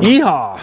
Yeehaw!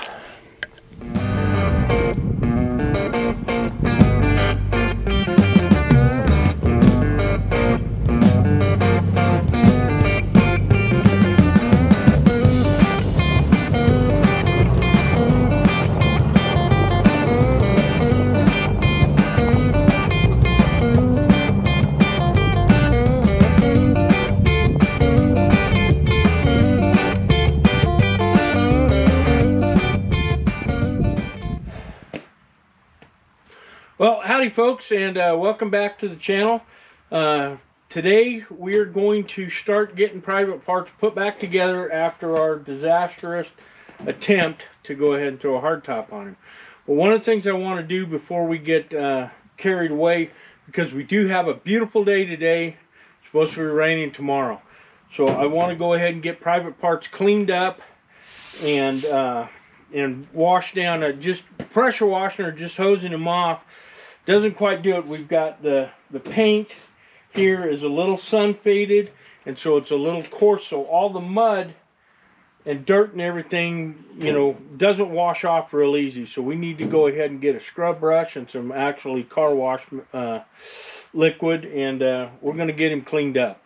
Well, howdy folks, and welcome back to the channel. Today we're going to start getting private parts put back together after our disastrous attempt to go ahead and throw a hardtop on him. Well, one of the things I want to do before we get carried away, because we do have a beautiful day today, it's supposed to be raining tomorrow. So I want to go ahead and get private parts cleaned up and washed down. Just pressure washing or just hosing them off doesn't quite do it. We've got the paint here is a little sun faded, and so it's a little coarse, so all the mud and dirt and everything, you know, doesn't wash off real easy. So we need to go ahead and get a scrub brush and some actually car wash liquid, and we're going to get him cleaned up.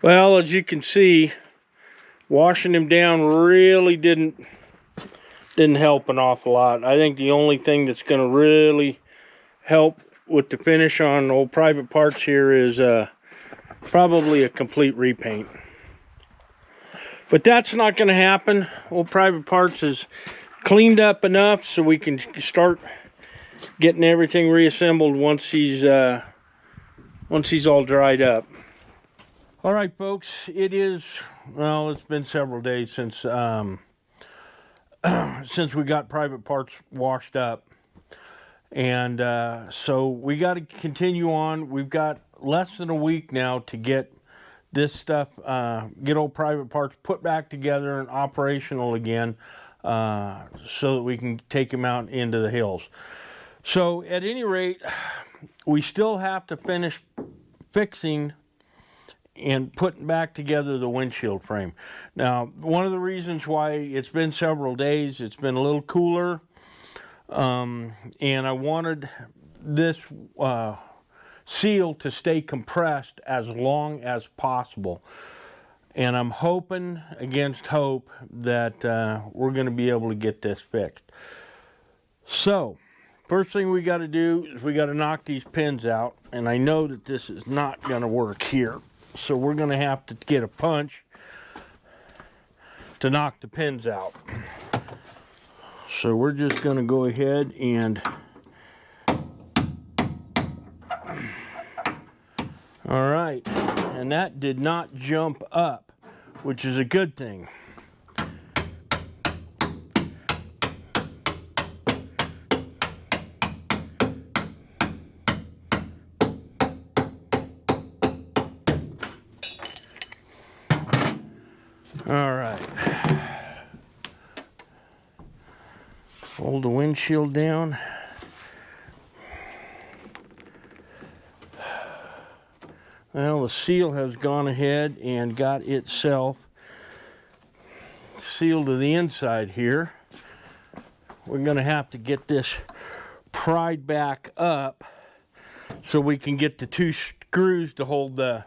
Well, as you can see, washing him down really didn't help an awful lot. I think the only thing that's going to really help with the finish on old private parts here is probably a complete repaint. But that's not going to happen. Old private parts is cleaned up enough so we can start getting everything reassembled once he's all dried up. All right, folks, it is, well, it's been several days since since we got private parts washed up. And so we got to continue on. We've got less than a week now to get this stuff, get old private parts put back together and operational again, so that we can take them out into the hills. So at any rate, we still have to finish fixing and putting back together the windshield frame. Now, one of the reasons why it's been several days, it's been a little cooler, and I wanted this seal to stay compressed as long as possible. And I'm hoping against hope that we're going to be able to get this fixed. So, first thing we got to do is we got to knock these pins out, and I know that this is not going to work here. So we're going to have to get a punch to knock the pins out. So we're just going to go ahead and, all right, and that did not jump up, which is a good thing. All right, hold the windshield down. Well, the seal has gone ahead and got itself sealed to the inside here. We're going to have to get this pried back up so we can get the two screws to hold the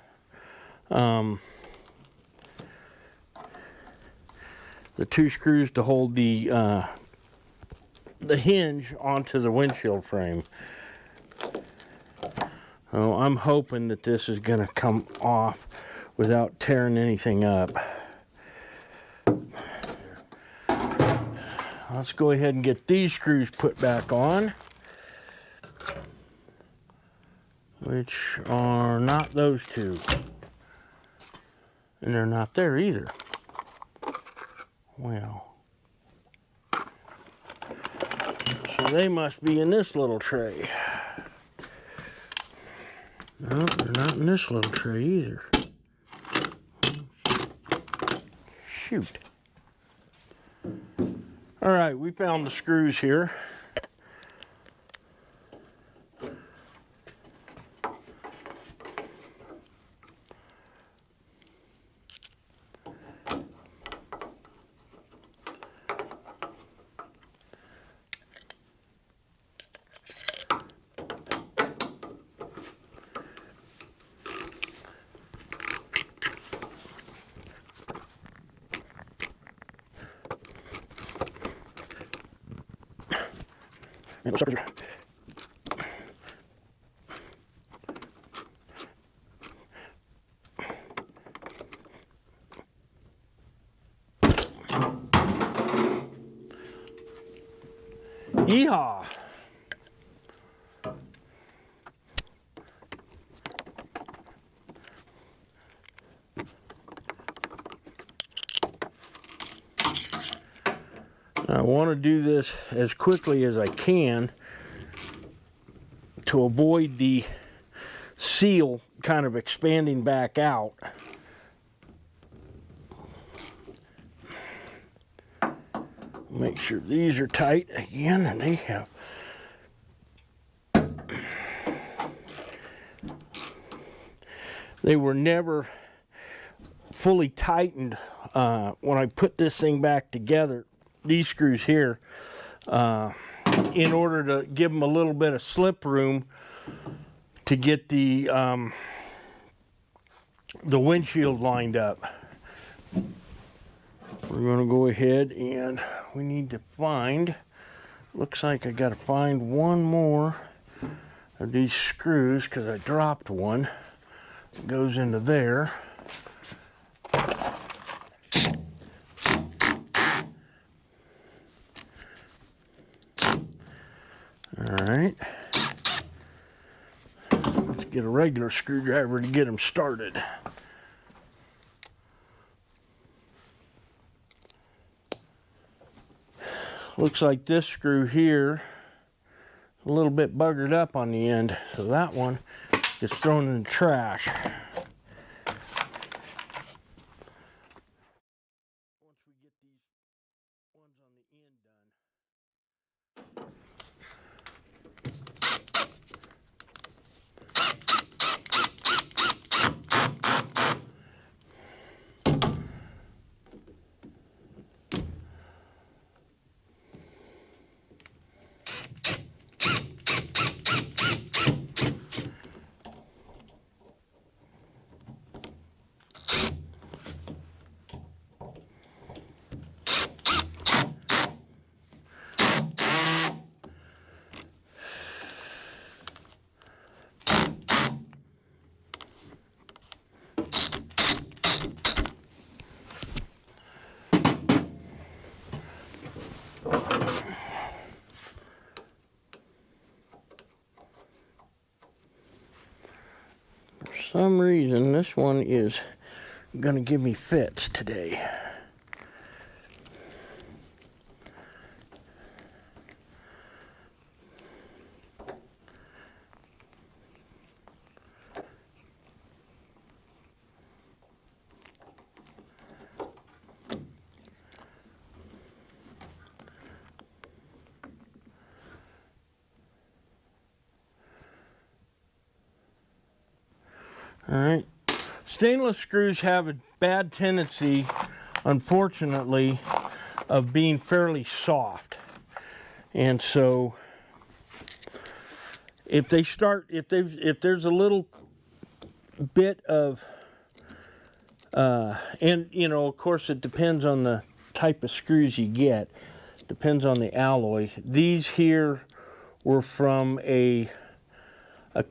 two screws to hold the hinge onto the windshield frame. So I'm hoping that this is going to come off without tearing anything up. Let's go ahead and get these screws put back on, which are not those two. And they're not there either. Well, so they must be in this little tray. No, they're not in this little tray either. shoot. All right, we found the screws here. Man, those suckers are... Yeehaw! I want to do this as quickly as I can to avoid the seal kind of expanding back out. Make sure these are tight again, and they have. They were never fully tightened when I put this thing back together. These screws here, in order to give them a little bit of slip room to get the windshield lined up. We're going to go ahead and we need to find, looks like I got to find one more of these screws because I dropped one. It goes into there. Alright, let's get a regular screwdriver to get them started. Looks like this screw here, a little bit buggered up on the end, so that one gets thrown in the trash. Once we get these ones on the end done. For some reason, this one is gonna give me fits today. All right, stainless screws have a bad tendency, unfortunately, of being fairly soft. And so if they start, if there's a little bit of, and you know, of course it depends on the type of screws you get, depends on the alloy. These here were from a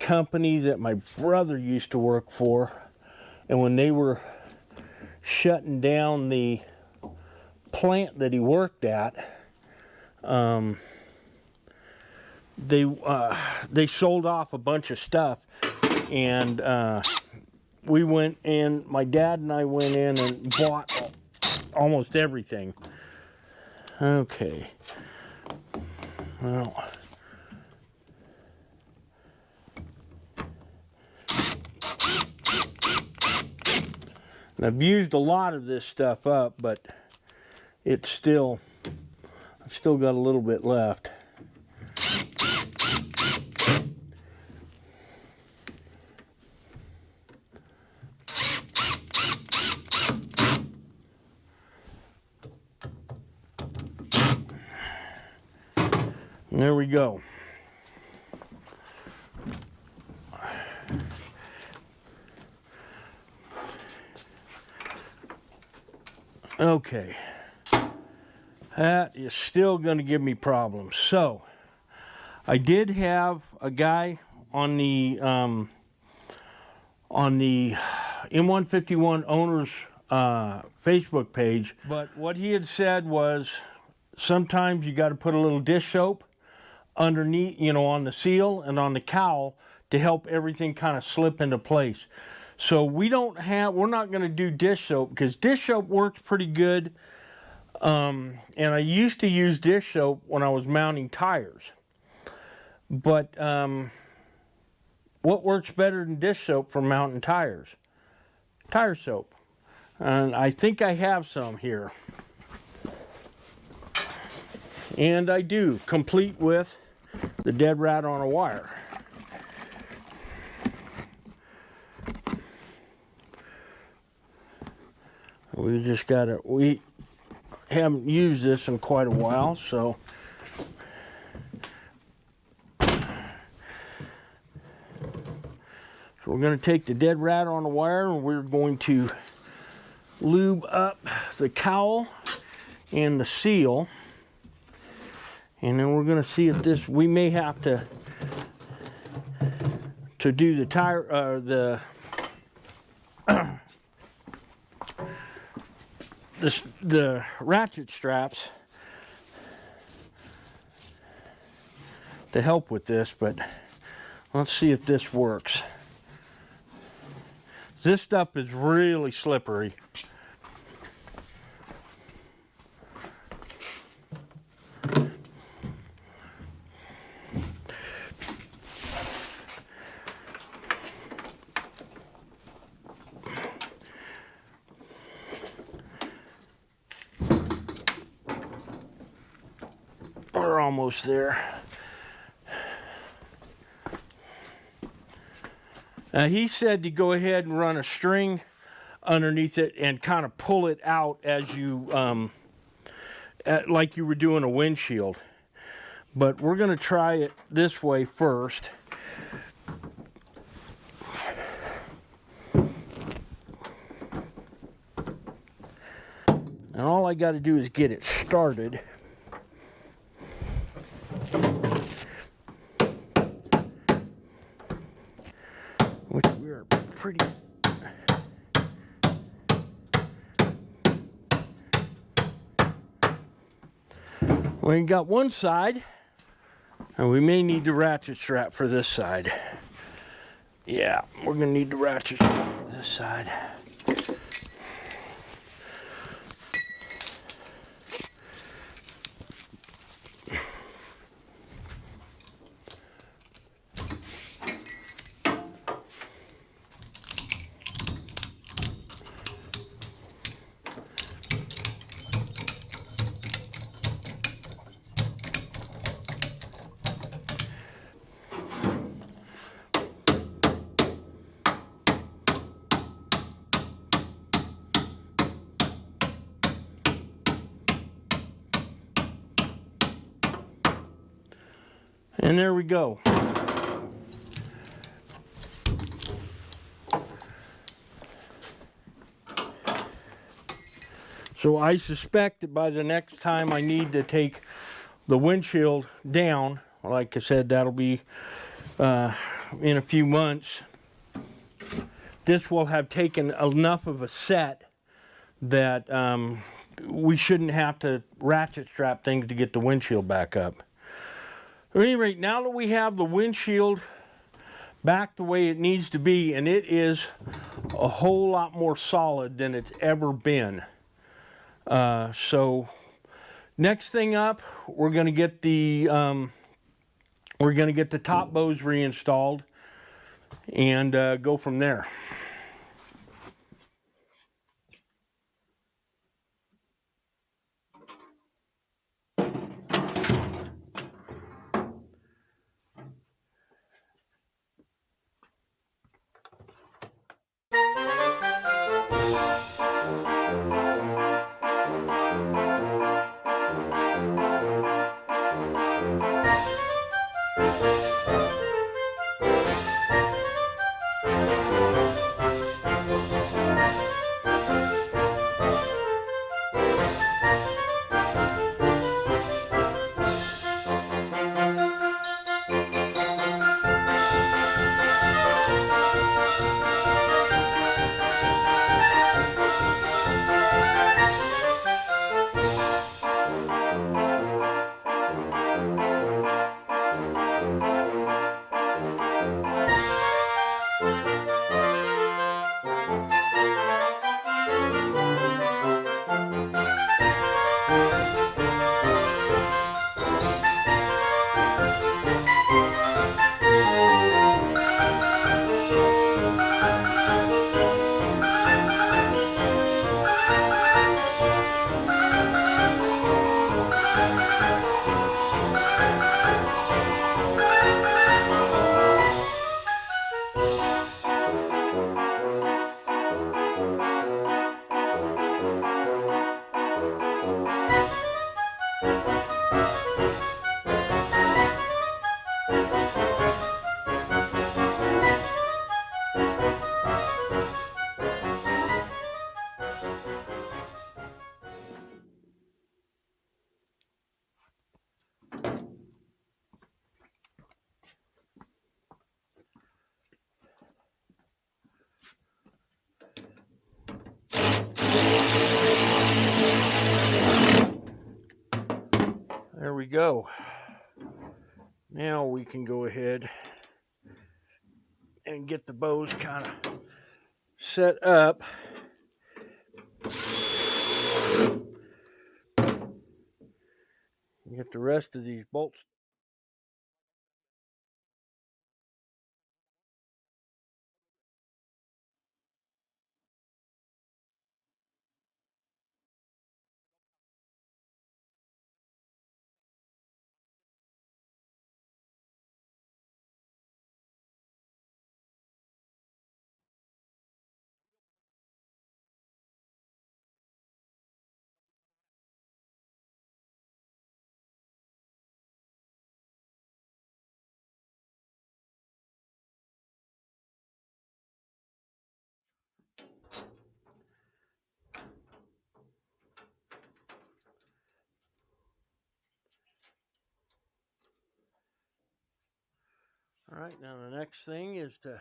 company that my brother used to work for, and when they were shutting down the plant that he worked at, they sold off a bunch of stuff, and we went in, my dad and I went in and bought almost everything. Okay, well, And I've used a lot of this stuff up, but it's still, I've still got a little bit left. And there we go. Okay, that is still going to give me problems. So, I did have a guy on the M151 owners Facebook page, but what he had said was sometimes you got to put a little dish soap underneath, you know, on the seal and on the cowl to help everything kind of slip into place. So we're not going to do dish soap because dish soap works pretty good. And I used to use dish soap when I was mounting tires. But what works better than dish soap for mounting tires? Tire soap. And I think I have some here. And I do, complete with the dead rat on a wire. We just gotta, we haven't used this in quite a while, so. So we're gonna take the dead rat on the wire and we're going to lube up the cowl and the seal. And then we're gonna see if this, we may have to do the tire, the ratchet straps to help with this, but let's see if this works. This stuff is really slippery. We're almost there. He said to go ahead and run a string underneath it and kind of pull it out as you, like you were doing a windshield. But we're going to try it this way first. And all I got to do is get it started. Which we're pretty... We got one side, and we may need the ratchet strap for this side. Yeah, we're gonna need the ratchet strap for this side. And there we go. So I suspect that by the next time I need to take the windshield down, like I said, that'll be in a few months, this will have taken enough of a set that we shouldn't have to ratchet strap things to get the windshield back up. At any rate, now that we have the windshield back the way it needs to be, and it is a whole lot more solid than it's ever been. So next thing up, we're going to get the top bows reinstalled and go from there. There we go. Now we can go ahead and get the bows kind of set up. Get the rest of these bolts. All right, now the next thing is to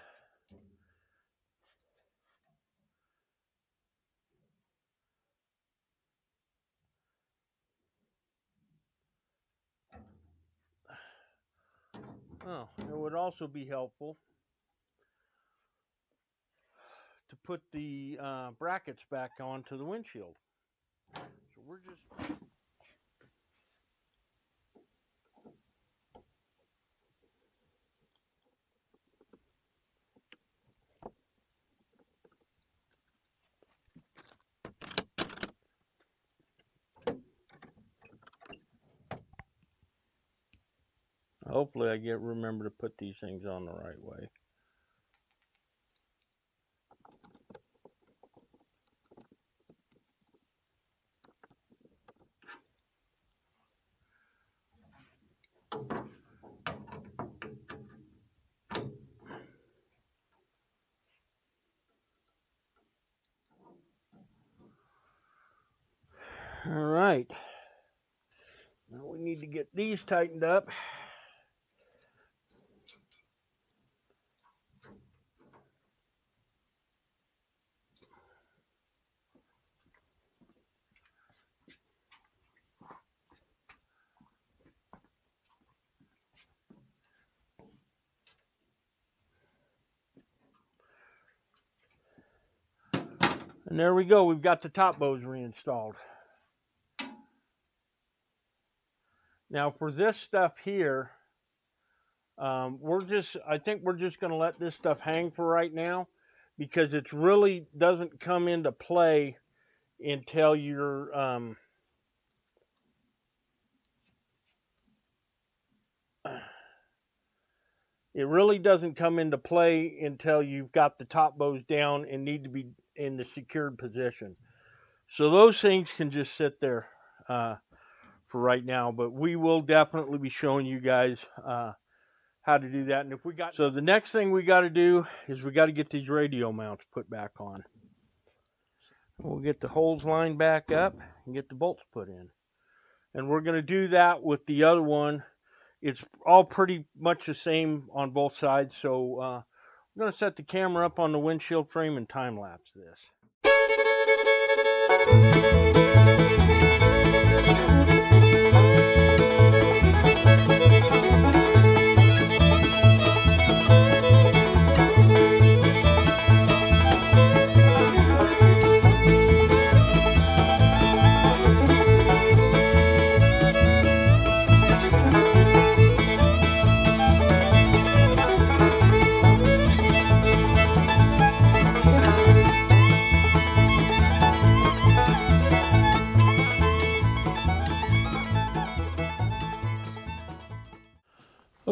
it would also be helpful to put the brackets back onto the windshield. So we're just hopefully I remember to put these things on the right way. All right. Now we need to get these tightened up. And there we go. We've got the top bows reinstalled. Now for this stuff here, I think we're just going to let this stuff hang for right now, because it really doesn't come into play until you're it really doesn't come into play until you've got the top bows down and need to be in the secured position. So those things can just sit there for right now, but we will definitely be showing you guys how to do that. And so the next thing we got to do is we got to get these radio mounts put back on. We'll get the holes lined back up and get the bolts put in. And we're going to do that with the other one. It's all pretty much the same on both sides. So I'm going to set the camera up on the windshield frame and time lapse this.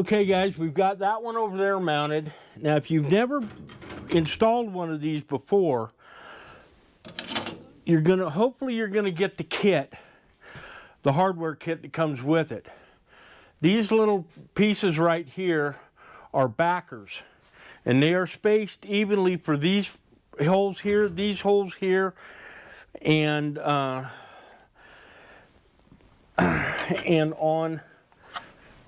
Okay guys, we've got that one over there mounted. Now if you've never installed one of these before, hopefully you're gonna get the kit, the hardware kit that comes with it. These little pieces right here are backers, and they are spaced evenly for these holes here, and and on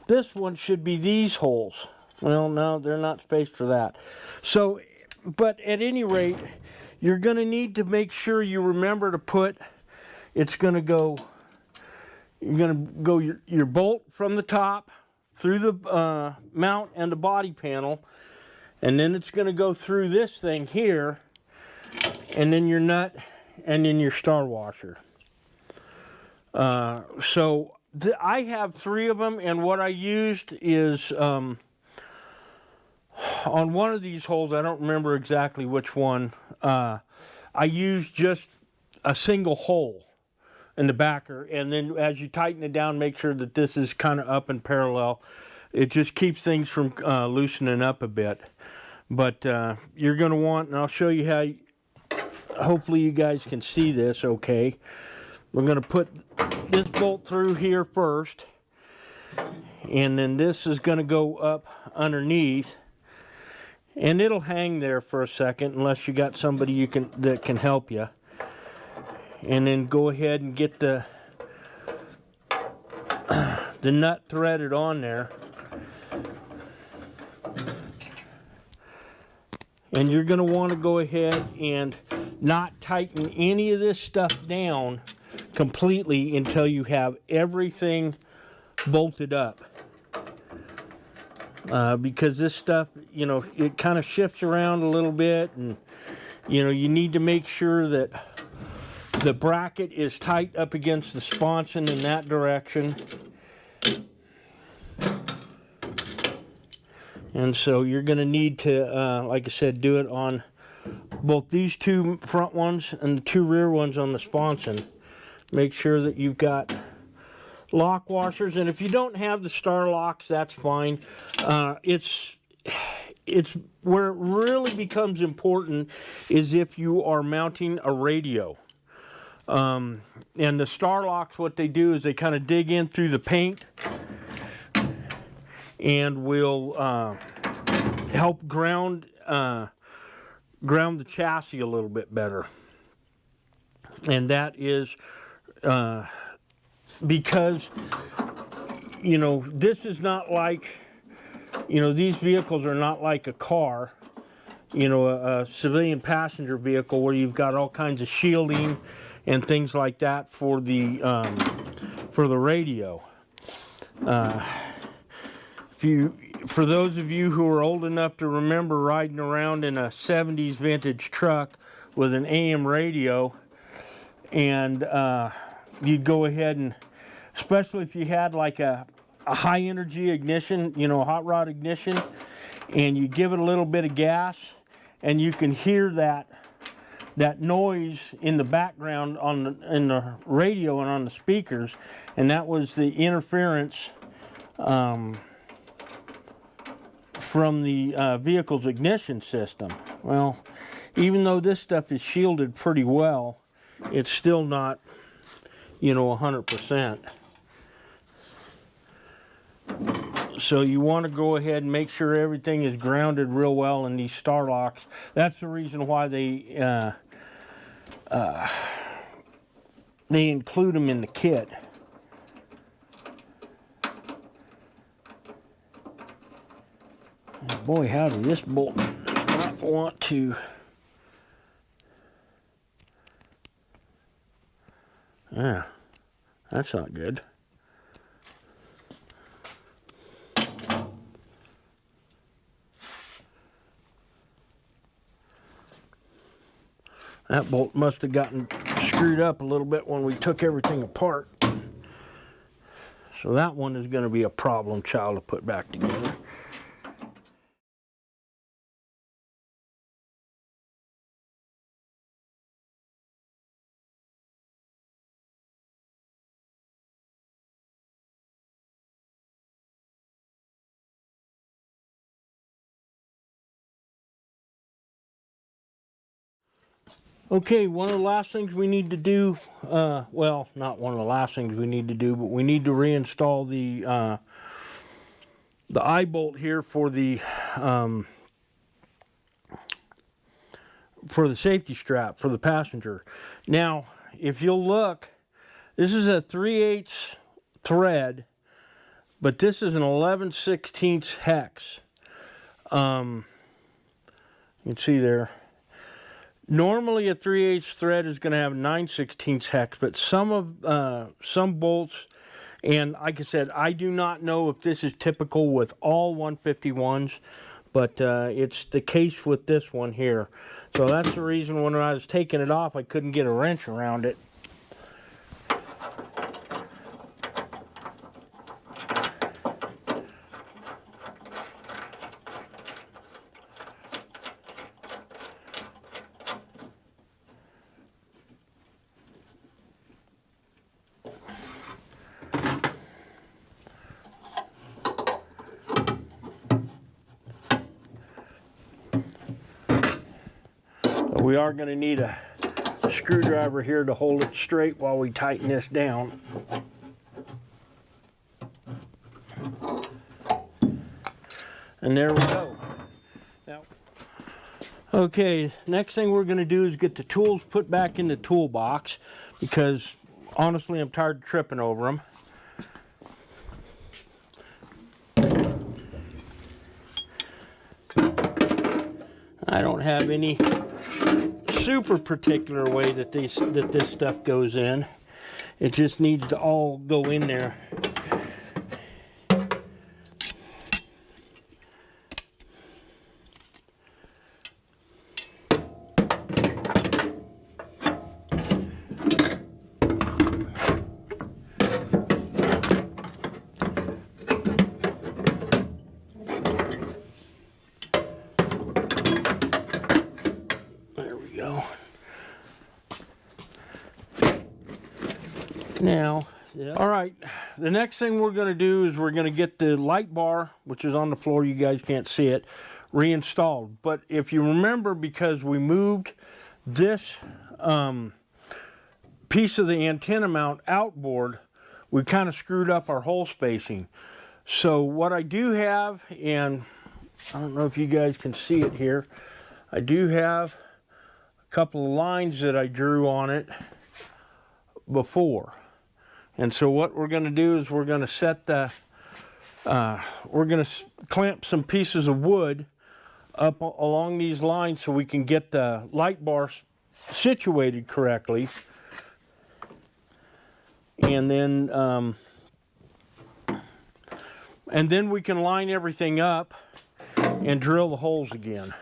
this one should be these holes. Well, no, they're not spaced for that. So, but at any rate, you're going to need to make sure you remember to put, you're going to go your bolt from the top through the mount and the body panel, and then it's going to go through this thing here, and then your nut, and then your star washer. I have 3 of them, and what I used is on one of these holes, I don't remember exactly which one, I used just a single hole in the backer, and then as you tighten it down, make sure that this is kind of up and parallel. It just keeps things from loosening up a bit. But you're going to want, and I'll show you how, hopefully you guys can see this okay. We're going to put this bolt through here first, and then this is going to go up underneath, and it'll hang there for a second unless you got somebody that can help you. And then go ahead and get the nut threaded on there. And you're going to want to go ahead and not tighten any of this stuff down completely until you have everything bolted up. Because this stuff, you know, it kind of shifts around a little bit, and you know, you need to make sure that the bracket is tight up against the sponson in that direction. And so you're going to need to, like I said, do it on both these 2 front ones and the 2 rear ones on the sponson. Make sure that you've got lock washers, and if you don't have the star locks, that's fine. It's where it really becomes important is if you are mounting a radio. And the star locks, what they do is they kind of dig in through the paint and will help ground the chassis a little bit better. And that is because, you know, this is not like, you know, these vehicles are not like a car, you know, a civilian passenger vehicle where you've got all kinds of shielding and things like that for the radio. For those of you who are old enough to remember riding around in a 70s vintage truck with an AM radio, and you'd go ahead and, especially if you had like a high energy ignition, you know, a hot rod ignition, and you give it a little bit of gas, and you can hear that noise in the background in the radio and on the speakers, and that was the interference from the vehicle's ignition system. Well, even though this stuff is shielded pretty well, it's still not, you know, 100%. So you want to go ahead and make sure everything is grounded real well in these star locks. That's the reason why they include them in the kit. And boy, howdy, this bolt does not want to. Yeah, that's not good. That bolt must have gotten screwed up a little bit when we took everything apart. So that one is going to be a problem child to put back together. Okay, one of the last things we need to do, well, not one of the last things we need to do, but we need to reinstall the eye bolt here for the safety strap for the passenger. Now, if you'll look, this is a 3/8 thread, but this is an 11/16 hex. You can see there. Normally a 3/8 thread is going to have 9/16 hex, but some bolts, and like I said, I do not know if this is typical with all 151s, but it's the case with this one here. So that's the reason when I was taking it off, I couldn't get a wrench around it. We are going to need a screwdriver here to hold it straight while we tighten this down. And there we go. Now, okay, next thing we're going to do is get the tools put back in the toolbox, because honestly I'm tired of tripping over them. I don't have any super particular way that this stuff goes in. It just needs to all go in there. Now, all right, the next thing we're going to do is we're going to get the light bar, which is on the floor, you guys can't see it, reinstalled. But if you remember, because we moved this piece of the antenna mount outboard, we kind of screwed up our hole spacing. So what I do have, and I don't know if you guys can see it here, I do have a couple of lines that I drew on it before. And so what we're going to do is we're going to set the, we're going to clamp some pieces of wood up along these lines so we can get the light bar situated correctly. And then we can line everything up and drill the holes again.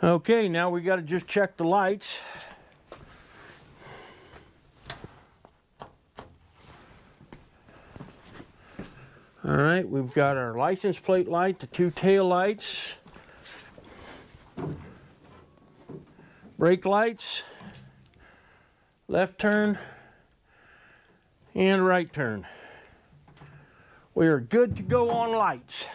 Okay, now we got to just check the lights. All right, we've got our license plate light, the two tail lights, brake lights, left turn, and right turn. We are good to go on lights.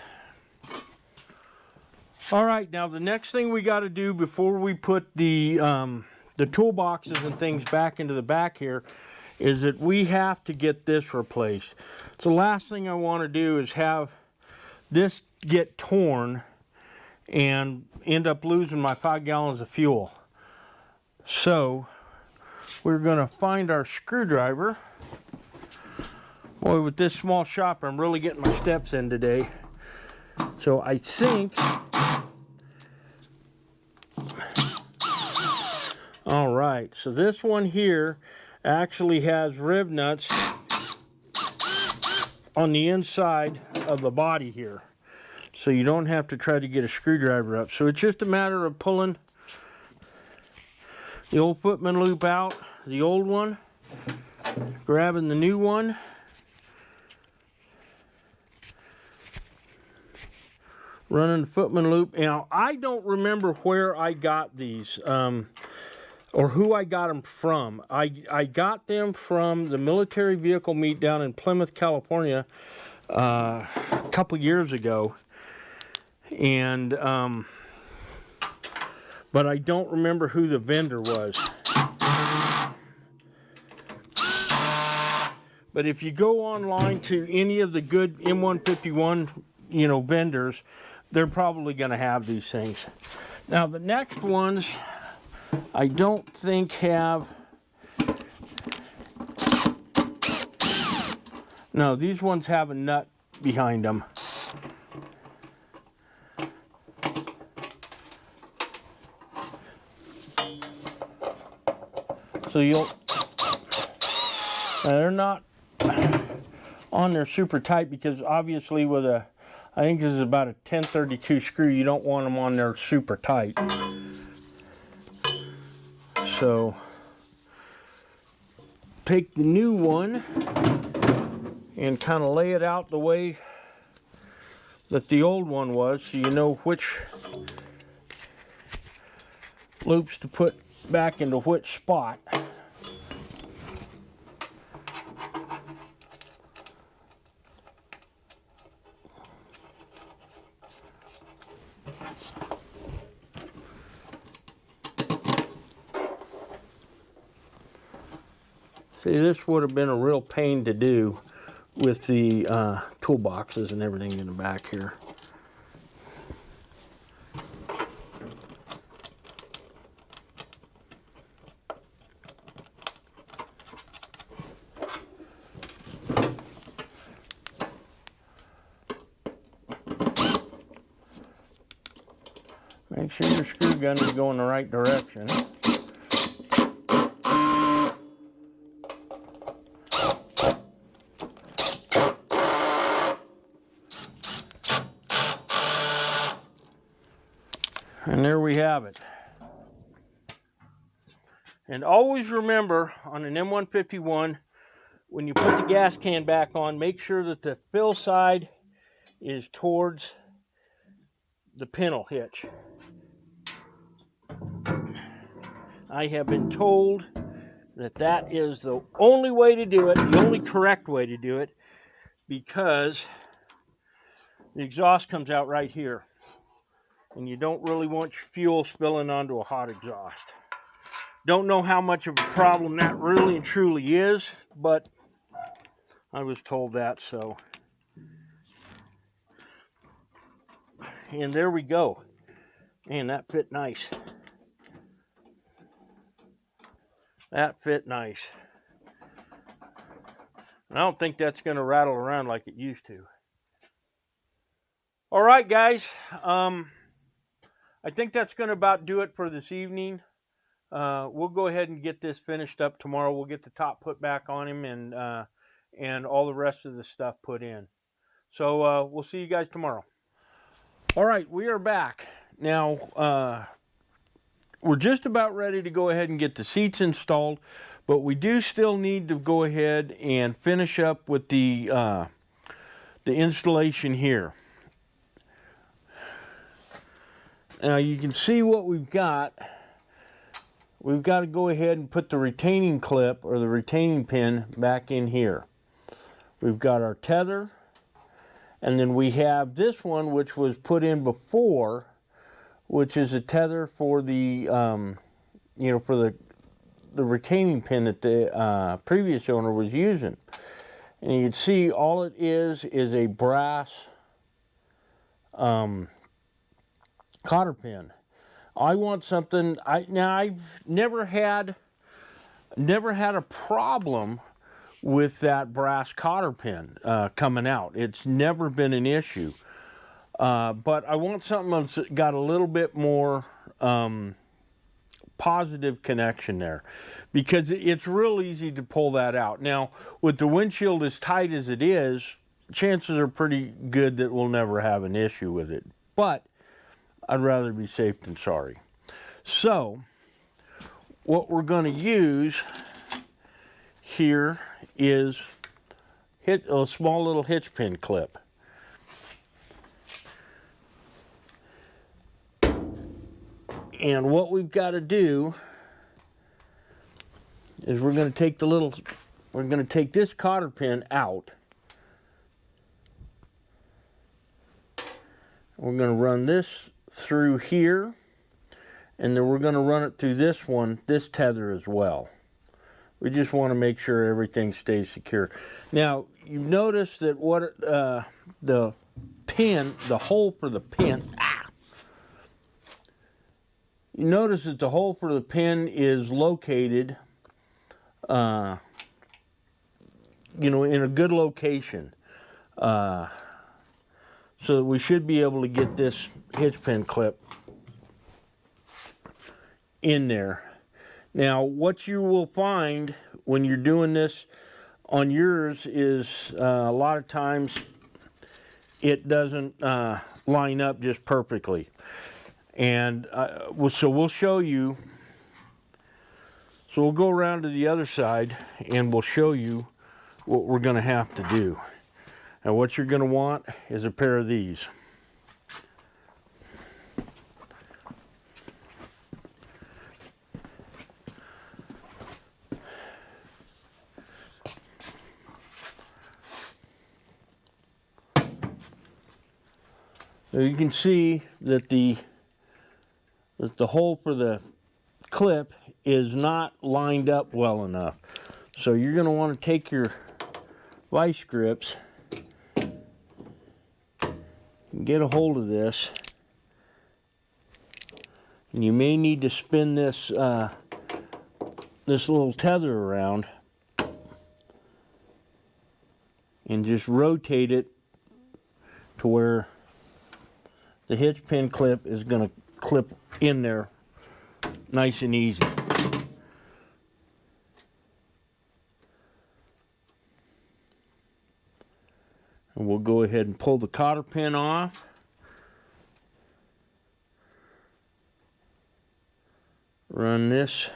All right, now the next thing we got to do before we put the toolboxes and things back into the back here is that we have to get this replaced. So the last thing I want to do is have this get torn and end up losing my 5 gallons of fuel. So we're going to find our screwdriver. Boy, with this small shop, I'm really getting my steps in today. So I think, all right, so this one here actually has rib nuts on the inside of the body here. so you don't have to try to get a screwdriver up. So it's just a matter of pulling the old footman loop out, the old one, grabbing the new one, running the footman loop. Now, I don't remember where I got these, or who I got them from. I got them from the military vehicle meet down in Plymouth, California, a couple years ago. And, but I don't remember who the vendor was. But if you go online to any of the good M151, you know, vendors, they're probably going to have these things. Now, the next ones, I don't think have... No, these ones have a nut behind them. So you'll... they're not on there super tight because obviously with a... I think this is about a 1032 screw. You don't want them on there super tight. So, take the new one and kind of lay it out the way that the old one was, so you know which loops to put back into which spot. See, this would have been a real pain to do with the toolboxes and everything in the back here. Make sure your screw gun is going the right direction. And there we have it. And always remember, on an M151, when you put the gas can back on, make sure that the fill side is towards the pintle hitch. I have been told that that is the only way to do it, the only correct way to do it, because the exhaust comes out right here. And you don't really want your fuel spilling onto a hot exhaust. Don't know how much of a problem that really and truly is, but I was told that, so. And there we go. Man, that fit nice. That fit nice. And I don't think that's going to rattle around like it used to. All right, guys. I think that's going to about do it for this evening. We'll go ahead and get this finished up tomorrow. We'll get the top put back on him and all the rest of the stuff put in. So we'll see you guys tomorrow. All right, we are back. Now, we're just about ready to go ahead and get the seats installed, but we do still need to go ahead and finish up with the installation here. Now you can see what we've got. We've got to go ahead and put the retaining clip or the retaining pin back in here. We've got our tether, and then we have this one which was put in before, which is a tether for the you know, for the retaining pin that the previous owner was using. And you can see all it is a brass cotter pin. I want something. Now I've never had a problem with that brass cotter pin coming out. It's never been an issue. But I want something that's got a little bit more positive connection there, because it's real easy to pull that out. Now, with the windshield as tight as it is, chances are pretty good that we'll never have an issue with it. But I'd rather be safe than sorry. So what we're going to use here is a small little hitch pin clip. And what we've got to do is we're going to take this cotter pin out. We're going to run this through here, and then we're going to run it through this tether as well. We just want to make sure everything stays secure. Now, you notice that the hole for the pin, you notice that the hole for the pin is located, in a good location. So that we should be able to get this hitch pin clip in there. Now, what you will find when you're doing this on yours is a lot of times it doesn't line up just perfectly. And so we'll show you. So we'll go around to the other side and we'll show you what we're going to have to do. And what you're going to want is a pair of these. So you can see that the hole for the clip is not lined up well enough. So you're going to want to take your vice grips and get a hold of this. And you may need to spin this this little tether around and just rotate it to where the hitch pin clip is going to clip in there nice and easy. And we'll go ahead and pull the cotter pin off. Run this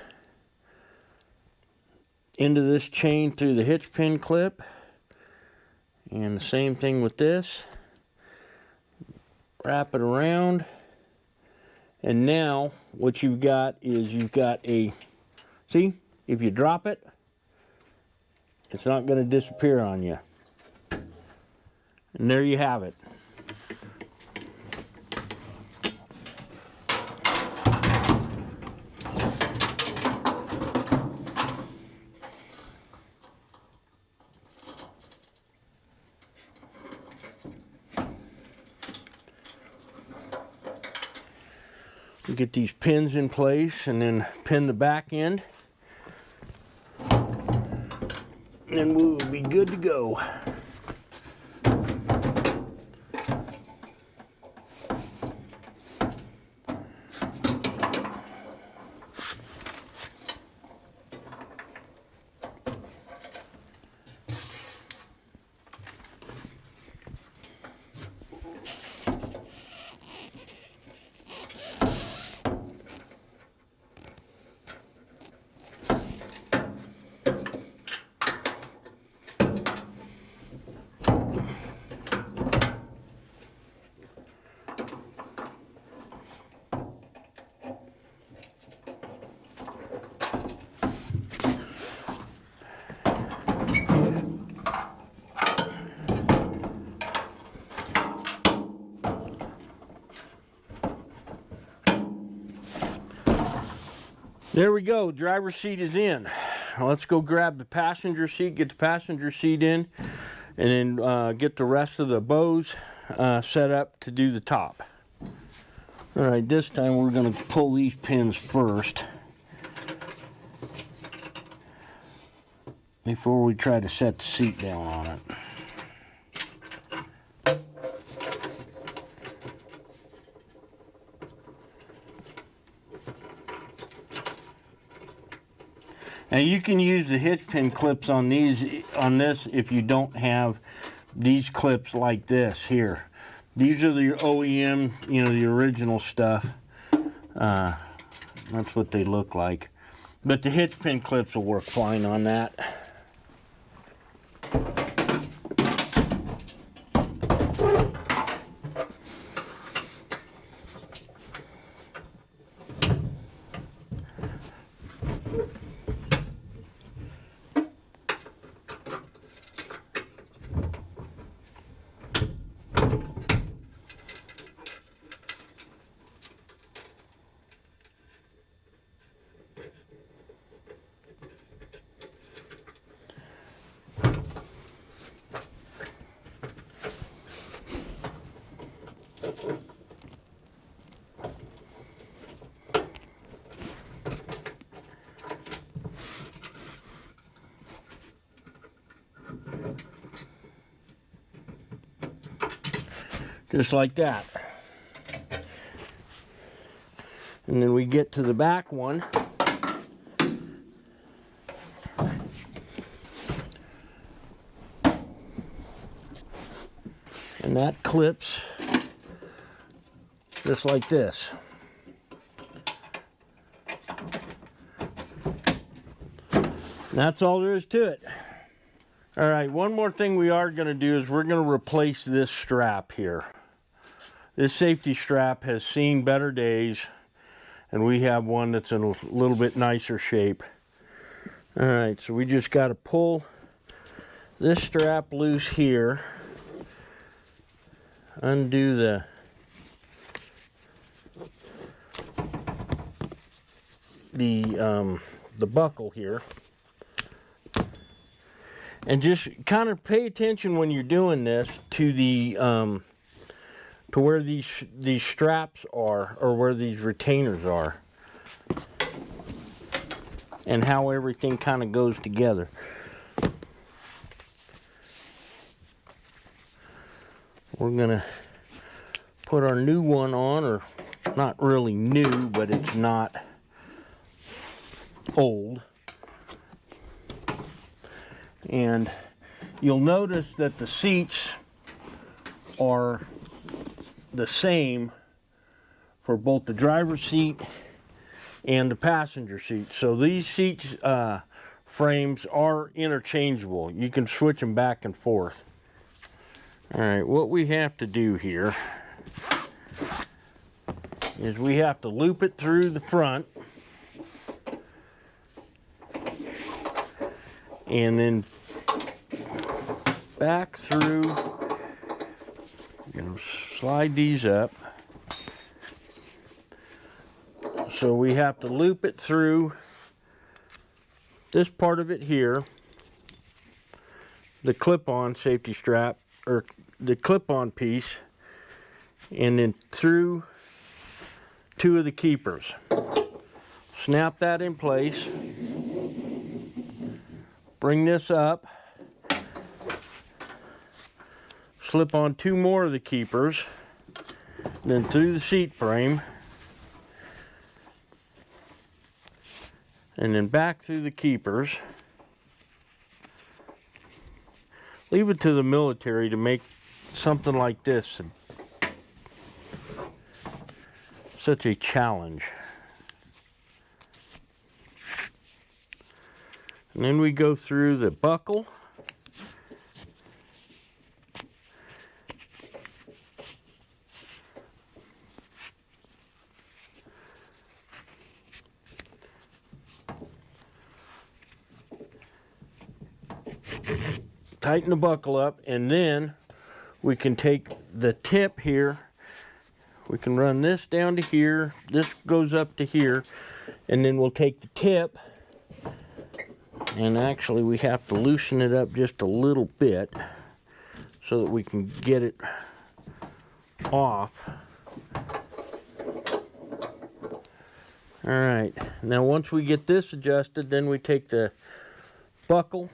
into this chain through the hitch pin clip. And the same thing with this. Wrap it around. And now what you've got is see, if you drop it, it's not going to disappear on you. And there you have it. We get these pins in place and then pin the back end. And we will be good to go. There we go, driver's seat is in. Now let's go grab the passenger seat, get the passenger seat in, and then get the rest of the bows set up to do the top. All right, this time we're gonna pull these pins first before we try to set the seat down on it. Now you can use the hitch pin clips on this if you don't have these clips like this here. These are the OEM, you know, the original stuff. That's what they look like. But the hitch pin clips will work fine on that. Just like that. And then we get to the back one. And that clips just like this. And that's all there is to it. All right, one more thing we are going to do is we're going to replace this strap here. This safety strap has seen better days, and we have one that's in a little bit nicer shape. All right, so we just got to pull this strap loose here, undo the buckle here, and just kind of pay attention when you're doing this to the to where these straps are, or where these retainers are, and how everything kind of goes together. We're gonna put our new one on, or not really new, but it's not old. And you'll notice that the seats are the same for both the driver's seat and the passenger seat. So these seats frames are interchangeable. You can switch them back and forth. All right, what we have to do here is we have to loop it through the front and then back through. Slide these up. So we have to loop it through this part of it here, the clip-on safety strap, or the clip-on piece, and then through two of the keepers. Snap that in place. Bring this up. Slip on two more of the keepers, then through the seat frame, and then back through the keepers. Leave it to the military to make something like this such a challenge. And then we go through the buckle. Tighten the buckle up, and then we can take the tip here, we can run this down to here, this goes up to here, and then we'll take the tip, and actually we have to loosen it up just a little bit so that we can get it off. All right, now once we get this adjusted, then we take the buckle,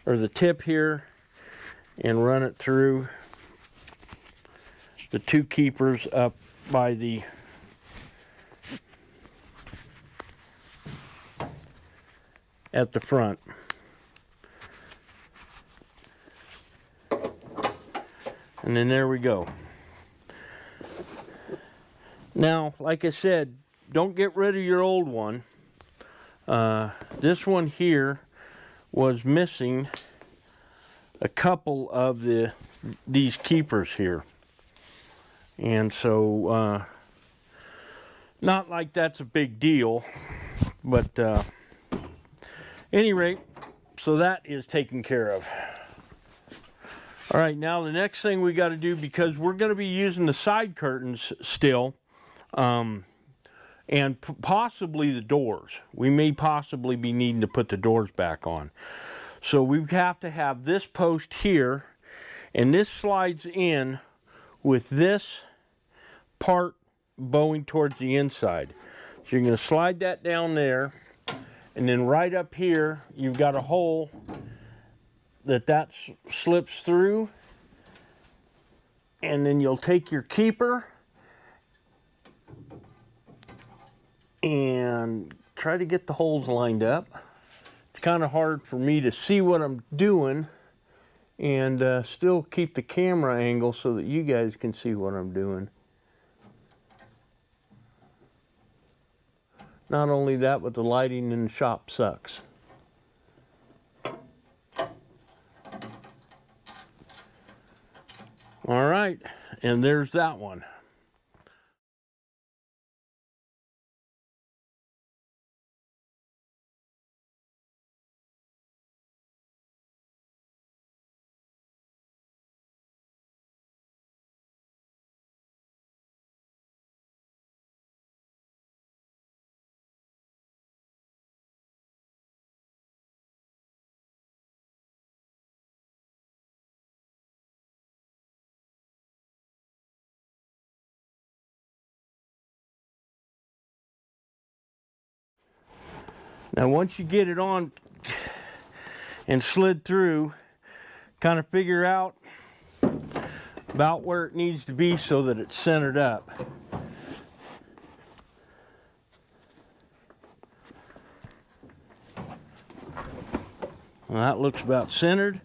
or the tip here, and run it through the two keepers up by the at the front. And then there we go. Now, like I said, don't get rid of your old one. This one here was missing a couple of these keepers here. And so, not like that's a big deal, but any rate, so that is taken care of. All right, now the next thing we got to do, because we're going to be using the side curtains still, and possibly the doors. We may possibly be needing to put the doors back on. So we have to have this post here, and this slides in with this part bowing towards the inside. So you're going to slide that down there, and then right up here you've got a hole that slips through, and then you'll take your keeper and try to get the holes lined up. It's kind of hard for me to see what I'm doing and still keep the camera angle so that you guys can see what I'm doing. Not only that, but the lighting in the shop sucks. All right, and there's that one. Now once you get it on and slid through, kind of figure out about where it needs to be so that it's centered up. Well, that looks about centered.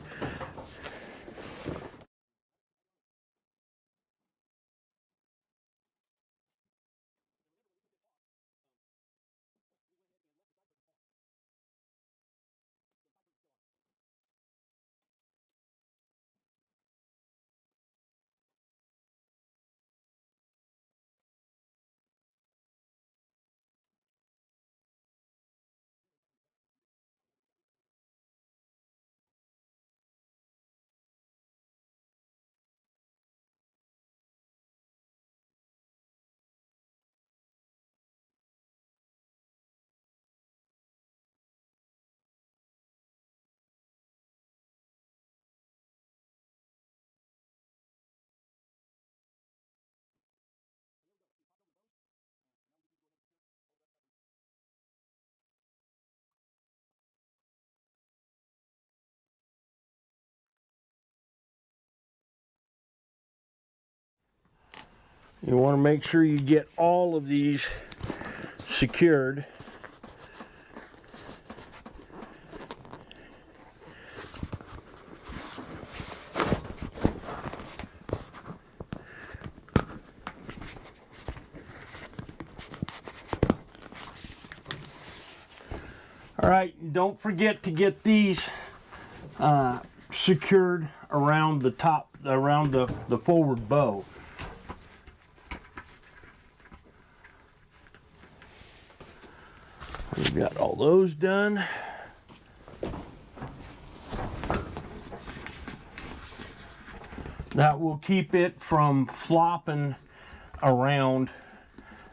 You want to make sure you get all of these secured. All right, don't forget to get these secured around the top, around the forward bow. We've got all those done. That will keep it from flopping around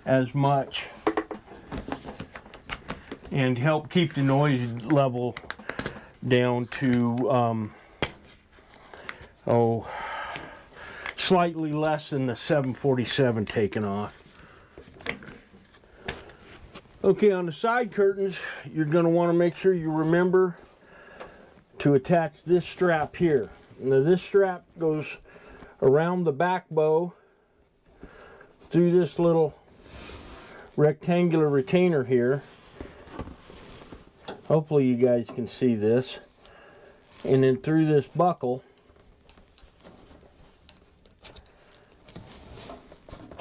as much and help keep the noise level down to slightly less than the 747 taking off. Okay, on the side curtains, you're going to want to make sure you remember to attach this strap here. Now this strap goes around the back bow through this little rectangular retainer here. Hopefully you guys can see this. And then through this buckle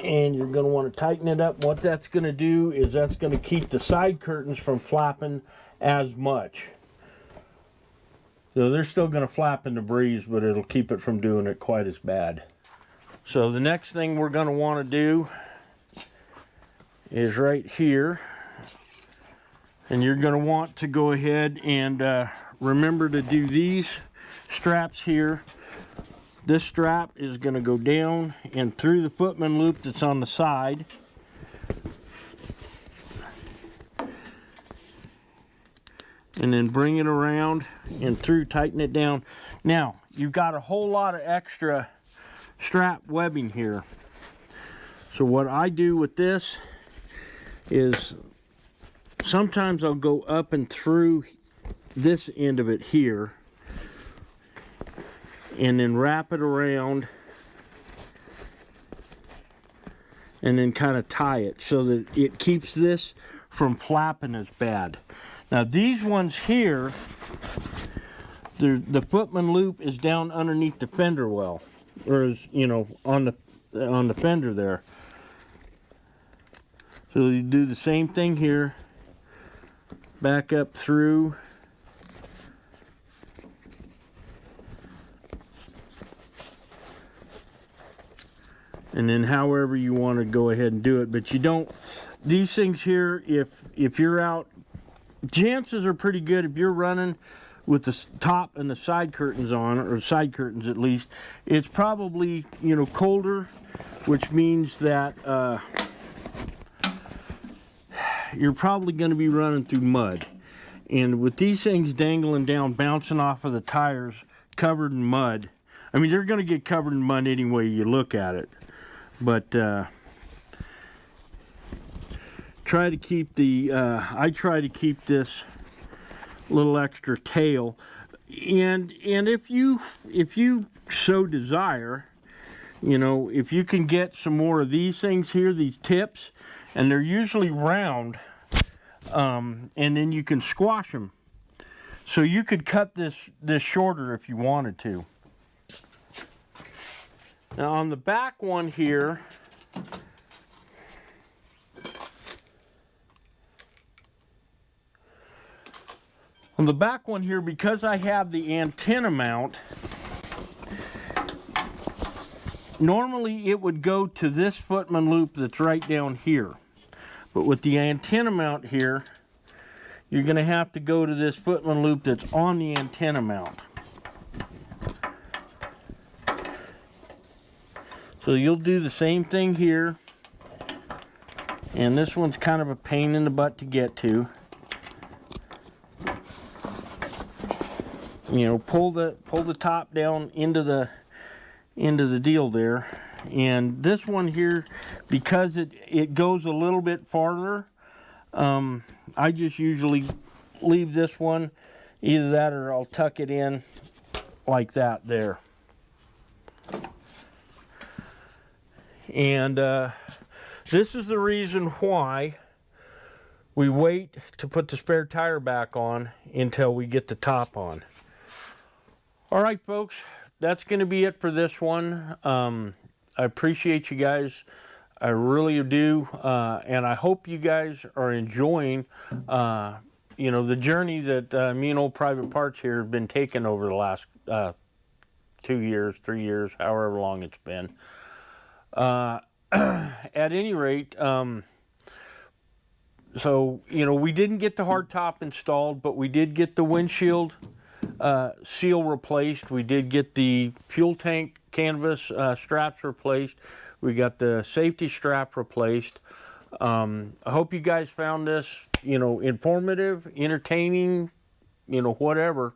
and you're going to want to tighten it up. What that's going to do is that's going to keep the side curtains from flapping as much. So they're still going to flap in the breeze, but it'll keep it from doing it quite as bad. So the next thing we're going to want to do is right here, and you're going to want to go ahead and remember to do these straps here. This strap is going to go down and through the footman loop that's on the side. And then bring it around and through, tighten it down. Now, you've got a whole lot of extra strap webbing here. So what I do with this is sometimes I'll go up and through this end of it here and then wrap it around and then kind of tie it so that it keeps this from flapping as bad. Now these ones here, the footman loop is down underneath the fender well, or is, you know, on the fender there. So you do the same thing here, back up through, and then however you want to go ahead and do it. But you don't, these things here, if you're out, chances are pretty good if you're running with the top and the side curtains on, or side curtains at least, it's probably, you know, colder, which means that you're probably going to be running through mud. And with these things dangling down, bouncing off of the tires, covered in mud, I mean, they're going to get covered in mud any way you look at it. But try to keep the, I try to keep this little extra tail. And if you so desire, you know, if you can get some more of these things here, these tips, and they're usually round, and then you can squash them. So you could cut this shorter if you wanted to. Now on the back one here, because I have the antenna mount, normally it would go to this footman loop that's right down here. But with the antenna mount here, you're going to have to go to this footman loop that's on the antenna mount. So you'll do the same thing here. And this one's kind of a pain in the butt to get to. You know, pull the top down into the deal there. And this one here, because it goes a little bit farther, I just usually leave this one, either that or I'll tuck it in like that there. And this is the reason why we wait to put the spare tire back on until we get the top on. All right, folks, that's going to be it for this one. I appreciate you guys. I really do. And I hope you guys are enjoying, you know, the journey that me and Old Private Parts here have been taking over the last 2 years, 3 years, however long it's been. At any rate, so, you know, we didn't get the hard top installed, but we did get the windshield seal replaced. We did get the fuel tank canvas straps replaced. We got the safety strap replaced. I hope you guys found this, you know, informative, entertaining, you know, whatever.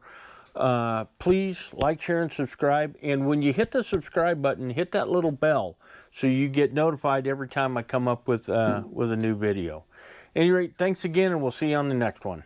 Please like, share, and subscribe. And when you hit the subscribe button, hit that little bell so you get notified every time I come up with a new video. At any rate, thanks again, and we'll see you on the next one.